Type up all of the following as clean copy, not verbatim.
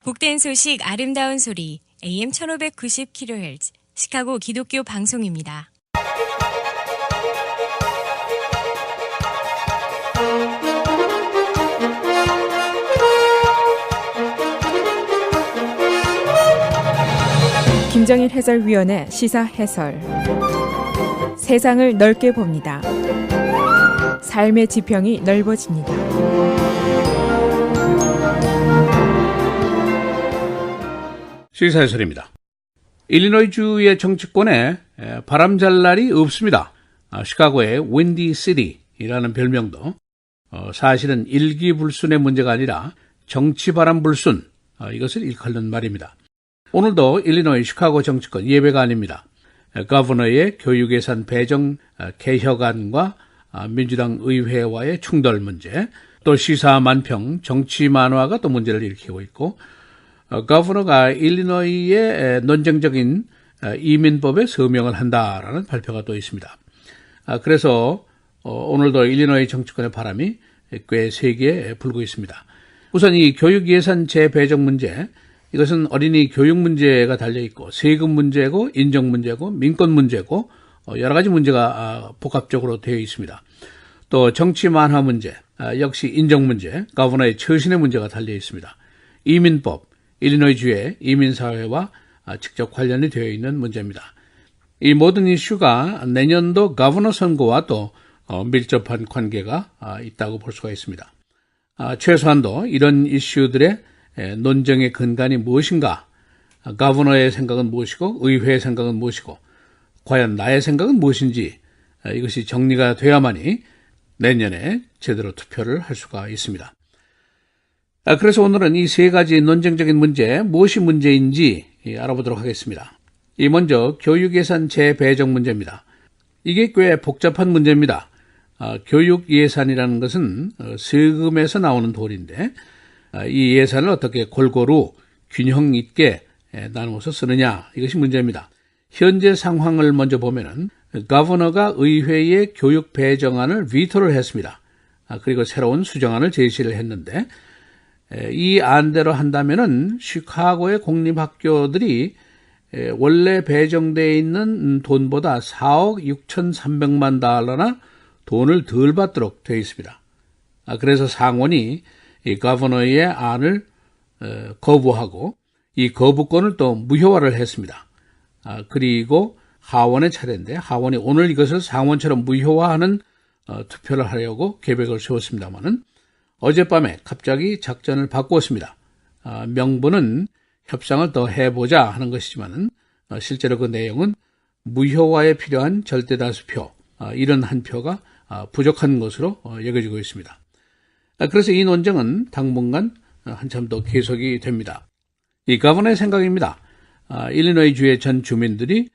복된 소식 아름다운 소리 AM 1590kHz 시카고 기독교 방송입니다. 김정일 해설위원의 시사 해설. 세상을 넓게 봅니다. 삶의 지평이 넓어집니다. 시사 해설입니다. 일리노이주의 정치권에 바람잘 날이 없습니다. 시카고의 윈디 시티라는 별명도 사실은 일기불순의 문제가 아니라 정치바람불순, 이것을 일컫는 말입니다. 오늘도 일리노이 시카고 정치권 예배가 아닙니다. 거버너의 교육예산 배정 개혁안과 민주당 의회와의 충돌 문제, 또 시사만평 정치 만화가 또 문제를 일으키고 있고, 거버너가 일리노이의 논쟁적인 이민법에 서명을 한다라는 발표가 또 있습니다. 그래서 오늘도 일리노이 정치권의 바람이 꽤 세게 불고 있습니다. 우선 이 교육예산 재배정 문제, 이것은 어린이 교육 문제가 달려있고 세금 문제고 인정 문제고 민권 문제고 여러 가지 문제가 복합적으로 되어 있습니다. 또 정치 만화 문제, 역시 인정 문제, 거버너의 처신의 문제가 달려있습니다. 이민법, 일리노이주의 이민사회와 직접 관련이 되어 있는 문제입니다. 이 모든 이슈가 내년도 거버너 선거와 또 밀접한 관계가 있다고 볼 수가 있습니다. 최소한도 이런 이슈들의 논쟁의 근간이 무엇인가, 거버너의 생각은 무엇이고 의회의 생각은 무엇이고 과연 나의 생각은 무엇인지 이것이 정리가 돼야만이 내년에 제대로 투표를 할 수가 있습니다. 그래서 오늘은 이 세 가지 논쟁적인 문제, 무엇이 문제인지 알아보도록 하겠습니다. 이 먼저 교육예산 재배정 문제입니다. 이게 꽤 복잡한 문제입니다. 교육예산이라는 것은 세금에서 나오는 돈인데 이 예산을 어떻게 골고루 균형 있게 나누어서 쓰느냐, 이것이 문제입니다. 현재 상황을 먼저 보면은 거버너가 의회의 교육 배정안을 비토를 했습니다. 그리고 새로운 수정안을 제시를 했는데 이 안대로 한다면은 시카고의 공립학교들이 원래 배정되어 있는 돈보다 4억 6,300만 달러나 돈을 덜 받도록 되어 있습니다. 그래서 상원이 이 거버너의 안을 거부하고 이 거부권을 또 무효화를 했습니다. 그리고 하원의 차례인데 하원이 오늘 이것을 상원처럼 무효화하는 투표를 하려고 계획을 세웠습니다마는 어젯밤에 갑자기 작전을 바꾸었습니다. 명분은 협상을 더 해보자 하는 것이지만 실제로 그 내용은 무효화에 필요한 절대다수표, 이런 한 표가 부족한 것으로 여겨지고 있습니다. 그래서 이 논쟁은 당분간 한참 더 계속이 됩니다. 이 거버너의 생각입니다. 일리노이주의 전 주민들이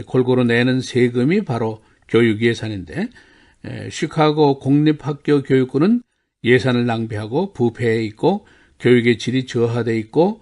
골고루 내는 세금이 바로 교육 예산인데 시카고 공립학교 교육부는 예산을 낭비하고 부패해 있고 교육의 질이 저하되어 있고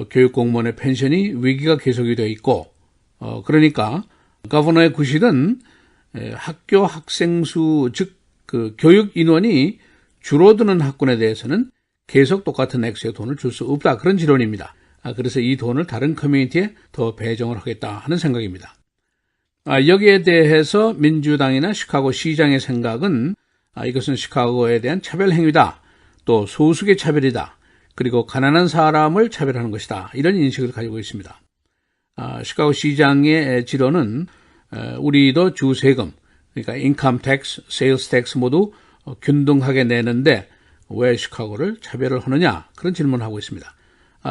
교육 공무원의 펜션이 위기가 계속이 되어 있고 그러니까 거버너의 구실은 학교 학생 수, 즉 그 교육 인원이 줄어드는 학군에 대해서는 계속 똑같은 액수의 돈을 줄 수 없다, 그런 지론입니다. 그래서 이 돈을 다른 커뮤니티에 더 배정을 하겠다 하는 생각입니다. 여기에 대해서 민주당이나 시카고 시장의 생각은 이것은 시카고에 대한 차별 행위다, 또 소수의 차별이다, 그리고 가난한 사람을 차별하는 것이다, 이런 인식을 가지고 있습니다. 시카고 시장의 지론은 우리도 주세금, 그러니까 인컴 텍스, 세일스 텍스 모두 균등하게 내는데 왜 시카고를 차별을 하느냐, 그런 질문을 하고 있습니다.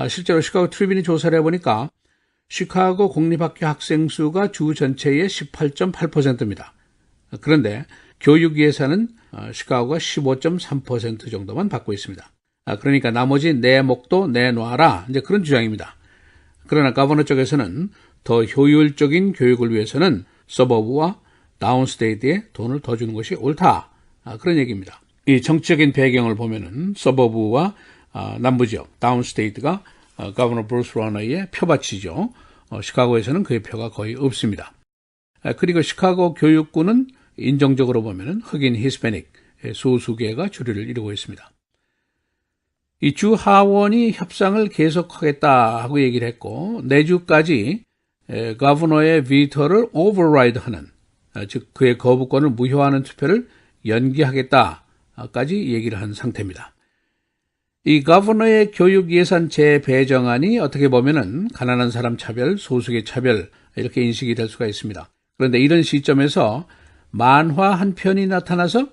실제로 시카고 트리뷴이 조사를 해보니까 시카고 공립학교 학생 수가 주 전체의 18.8%입니다. 그런데 교육 예산은 시카고가 15.3% 정도만 받고 있습니다. 그러니까 나머지 내 목도 내놔라, 이제 그런 주장입니다. 그러나 거버너 쪽에서는 더 효율적인 교육을 위해서는 서버브와 다운스테이트에 돈을 더 주는 것이 옳다, 그런 얘기입니다. 이 정치적인 배경을 보면은 서버브와 남부지역 다운스테이트가 거버너 브루스 러너의 표밭이죠. 시카고에서는 그의 표가 거의 없습니다. 그리고 시카고 교육구는 인종적으로 보면은 흑인 히스패닉 소수계가 주류를 이루고 있습니다. 이 주 하원이 협상을 계속하겠다 하고 얘기를 했고 내주까지 거버너의 비토를 오버라이드하는 즉 그의 거부권을 무효화하는 투표를 연기하겠다까지 얘기를 한 상태입니다. 이 거버너의 교육 예산 재배정안이 어떻게 보면은 가난한 사람 차별, 소수계 차별 이렇게 인식이 될 수가 있습니다. 그런데 이런 시점에서 만화 한 편이 나타나서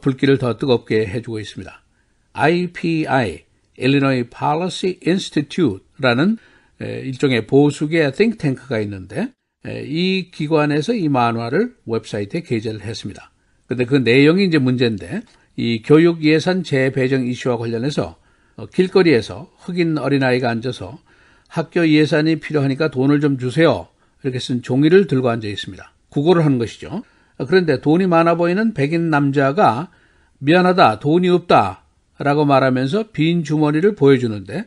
불길을 더 뜨겁게 해주고 있습니다. IPI, Illinois Policy Institute라는 일종의 보수계 띵탱크가 있는데 이 기관에서 이 만화를 웹사이트에 게재를 했습니다. 그런데 그 내용이 이제 문제인데 이 교육 예산 재배정 이슈와 관련해서 길거리에서 흑인 어린아이가 앉아서 학교 예산이 필요하니까 돈을 좀 주세요. 이렇게 쓴 종이를 들고 앉아 있습니다. 구걸을 하는 것이죠. 그런데 돈이 많아 보이는 백인 남자가 미안하다, 돈이 없다 라고 말하면서 빈 주머니를 보여주는데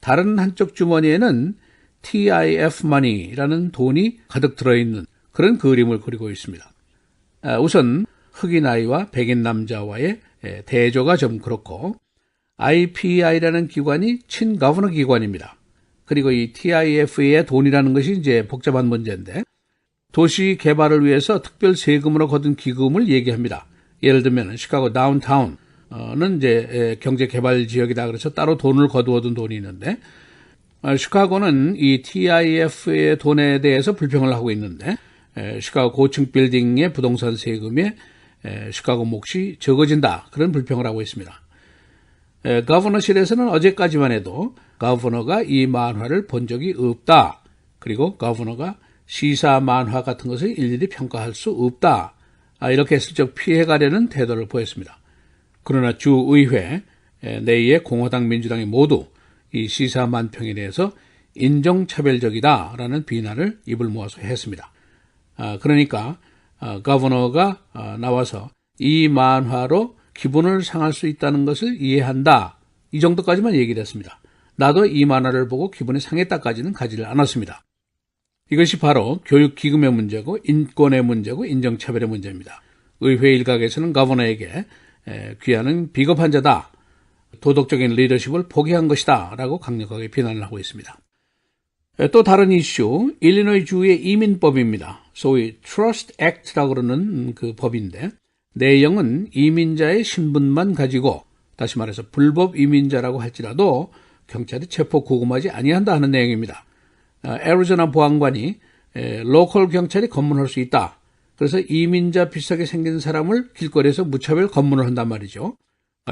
다른 한쪽 주머니에는 TIF money라는 돈이 가득 들어있는 그런 그림을 그리고 있습니다. 우선 흑인 아이와 백인 남자와의 대조가 좀 그렇고 IPI라는 기관이 친거버너 기관입니다. 그리고 이 TIF의 돈이라는 것이 이제 복잡한 문제인데 도시 개발을 위해서 특별 세금으로 거둔 기금을 얘기합니다. 예를 들면 시카고 다운타운은 이제 경제 개발 지역이다 그래서 따로 돈을 거두어둔 돈이 있는데 시카고는 이 TIF의 돈에 대해서 불평을 하고 있는데 시카고 고층 빌딩의 부동산 세금에 시카고 몫이 적어진다 그런 불평을 하고 있습니다. 거버너실에서는 어제까지만 해도 거버너가 이 만화를 본 적이 없다. 그리고 거버너가 시사 만화 같은 것을 일일이 평가할 수 없다. 이렇게 슬쩍 피해가려는 태도를 보였습니다. 그러나 주의회 내의 공화당 민주당이 모두 이 시사 만평에 대해서 인종차별적이다라는 비난을 입을 모아서 했습니다. 그러니까 거버너가 나와서 이 만화로 기분을 상할 수 있다는 것을 이해한다. 이 정도까지만 얘기를 했습니다. 나도 이 만화를 보고 기분이 상했다까지는 가지를 않았습니다. 이것이 바로 교육기금의 문제고 인권의 문제고 인종차별의 문제입니다. 의회 일각에서는 거버너에게 귀하는 비겁한 자다. 도덕적인 리더십을 포기한 것이다. 라고 강력하게 비난을 하고 있습니다. 또 다른 이슈, 일리노이 주의 이민법입니다. 소위 Trust Act라고 그러는 그 법인데 내용은 이민자의 신분만 가지고 다시 말해서 불법 이민자라고 할지라도 경찰이 체포 구금하지 아니한다 하는 내용입니다. 애리조나 보안관이 로컬 경찰이 검문할 수 있다. 그래서 이민자 비슷하게 생긴 사람을 길거리에서 무차별 검문을 한단 말이죠.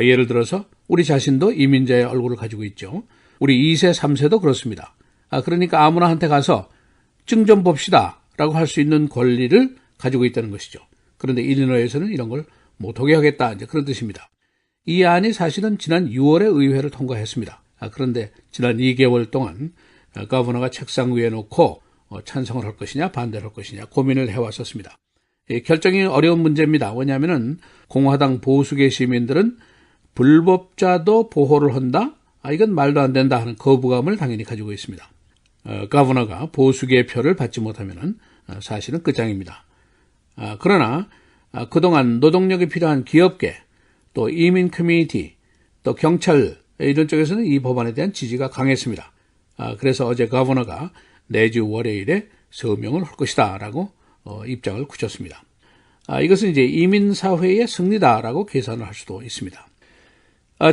예를 들어서 우리 자신도 이민자의 얼굴을 가지고 있죠. 우리 2세, 3세도 그렇습니다. 그러니까 아무나 한테 가서 증 좀 봅시다 라고 할 수 있는 권리를 가지고 있다는 것이죠. 그런데 일리노이에서는 이런 걸 못하게 하겠다 이제 그런 뜻입니다. 이 안이 사실은 지난 6월에 의회를 통과했습니다. 그런데 지난 2개월 동안 거버너가 책상 위에 놓고 찬성을 할 것이냐 반대를 할 것이냐 고민을 해왔었습니다. 결정이 어려운 문제입니다. 왜냐하면 공화당 보수계 시민들은 불법자도 보호를 한다? 이건 말도 안 된다 하는 거부감을 당연히 가지고 있습니다. 거버너가 보수계의 표를 받지 못하면 사실은 끝장입니다. 그러나 그동안 노동력이 필요한 기업계, 또 이민 커뮤니티, 또 경찰 이런 쪽에서는 이 법안에 대한 지지가 강했습니다. 그래서 어제 거버너가 내주 월요일에 서명을 할 것이다 라고 입장을 굳혔습니다. 이것은 이제 이민사회의 승리다라고 계산을 할 수도 있습니다.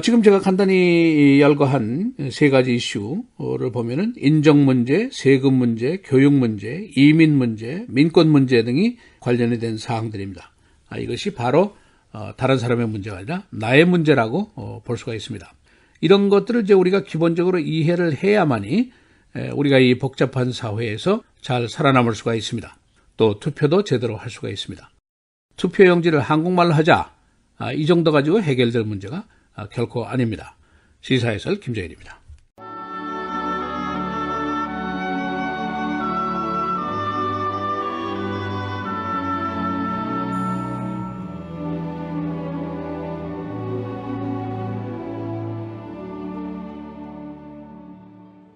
지금 제가 간단히 열거한 세 가지 이슈를 보면은 인정 문제, 세금 문제, 교육 문제, 이민 문제, 민권 문제 등이 관련이 된 사항들입니다. 이것이 바로 다른 사람의 문제가 아니라 나의 문제라고 볼 수가 있습니다. 이런 것들을 이제 우리가 기본적으로 이해를 해야만이 우리가 이 복잡한 사회에서 잘 살아남을 수가 있습니다. 또 투표도 제대로 할 수가 있습니다. 투표 용지를 한국말로 하자. 이 정도 가지고 해결될 문제가 결코 아닙니다. 시사해설 김정일입니다.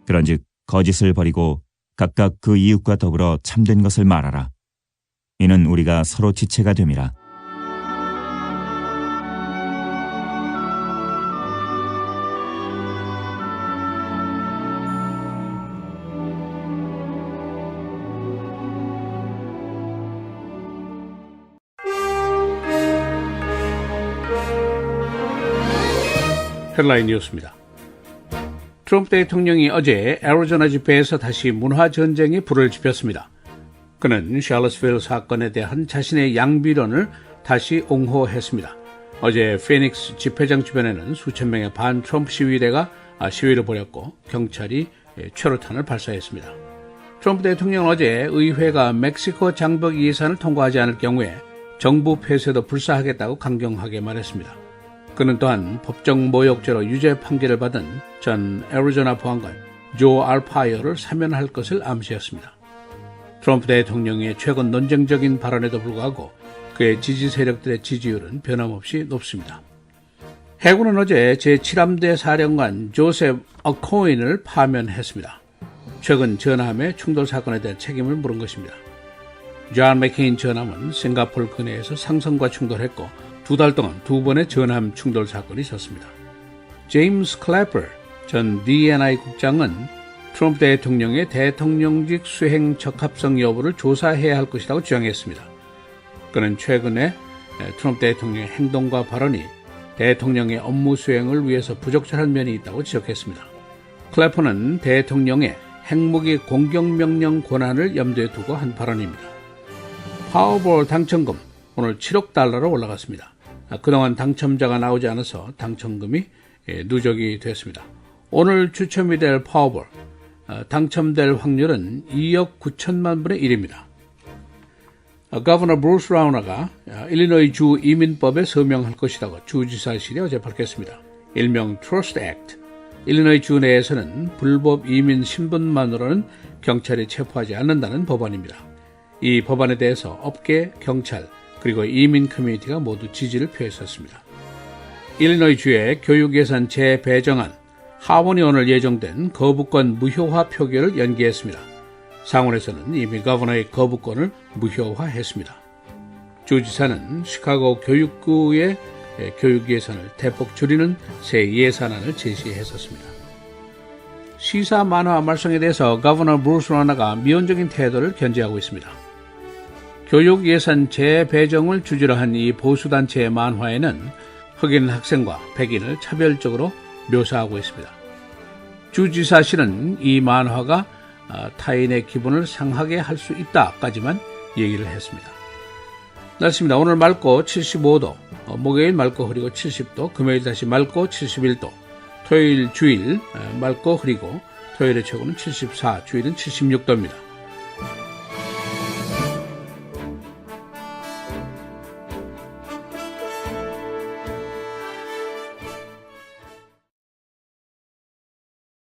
그런즉 거짓을 버리고 각각 그 이웃과 더불어 참된 것을 말하라. 이는 우리가 서로 지체가 됨이라. 헤드라인 뉴스입니다. 트럼프 대통령이 어제 애리조나 집회에서 다시 문화전쟁에 불을 지폈습니다. 그는 샬럿스빌 사건에 대한 자신의 양비론을 다시 옹호했습니다. 어제 피닉스 집회장 주변에는 수천 명의 반 트럼프 시위대가 시위를 벌였고 경찰이 최루탄을 발사했습니다. 트럼프 대통령은 어제 의회가 멕시코 장벽 예산을 통과하지 않을 경우에 정부 폐쇄도 불사하겠다고 강경하게 말했습니다. 그는 또한 법정 모욕죄로 유죄 판결을 받은 전 애리조나 보안관 조 알파이어를 사면할 것을 암시했습니다. 트럼프 대통령의 최근 논쟁적인 발언에도 불구하고 그의 지지 세력들의 지지율은 변함없이 높습니다. 해군은 어제 제7함대 사령관 조셉 어코인을 파면했습니다. 최근 전함의 충돌 사건에 대한 책임을 물은 것입니다. 존 맥케인 전함은 싱가포르 근해에서 상선과 충돌했고 2달 동안 2번의 전함 충돌 사건이 있었습니다. 제임스 클래퍼 전 D&I 국장은 트럼프 대통령의 대통령직 수행 적합성 여부를 조사해야 할 것이라고 주장했습니다. 그는 최근에 트럼프 대통령의 행동과 발언이 대통령의 업무 수행을 위해서 부적절한 면이 있다고 지적했습니다. 클래퍼는 대통령의 핵무기 공격명령 권한을 염두에 두고 한 발언입니다. 파워볼 당첨금 오늘 7억 달러로 올라갔습니다. 그동안 당첨자가 나오지 않아서 당첨금이 누적이 됐습니다. 오늘 추첨이 될 파워볼 당첨될 확률은 2억 9천만 분의 1입니다. 거버너 브루스 라우너가 일리노이 주 이민법에 서명할 것이라고 주지사실이 어제 밝혔습니다. 일명 트러스트 액트. 일리노이 주 내에서는 불법 이민 신분만으로는 경찰이 체포하지 않는다는 법안입니다. 이 법안에 대해서 업계, 경찰, 그리고 이민 커뮤니티가 모두 지지를 표했었습니다. 일리노이 주의 교육예산 재배정안 하원이 오늘 예정된 거부권 무효화 표결을 연기했습니다. 상원에서는 이미 거버너의 거부권을 무효화했습니다. 주지사는 시카고 교육구의 교육 예산을 대폭 줄이는 새 예산안을 제시했었습니다. 시사 만화 말썽에 대해서 거버너 브루스 라우너가 미온적인 태도를 견지하고 있습니다. 교육 예산 재배정을 주제로 한 이 보수단체의 만화에는 흑인 학생과 백인을 차별적으로 묘사하고 있습니다. 주지사실은 이 만화가 타인의 기분을 상하게 할 수 있다까지만 얘기를 했습니다. 날씨입니다. 오늘 맑고 75도, 목요일 맑고 흐리고 70도, 금요일 다시 맑고 71도, 토요일 주일 맑고 흐리고 토요일의 최고는 74, 주일은 76도입니다.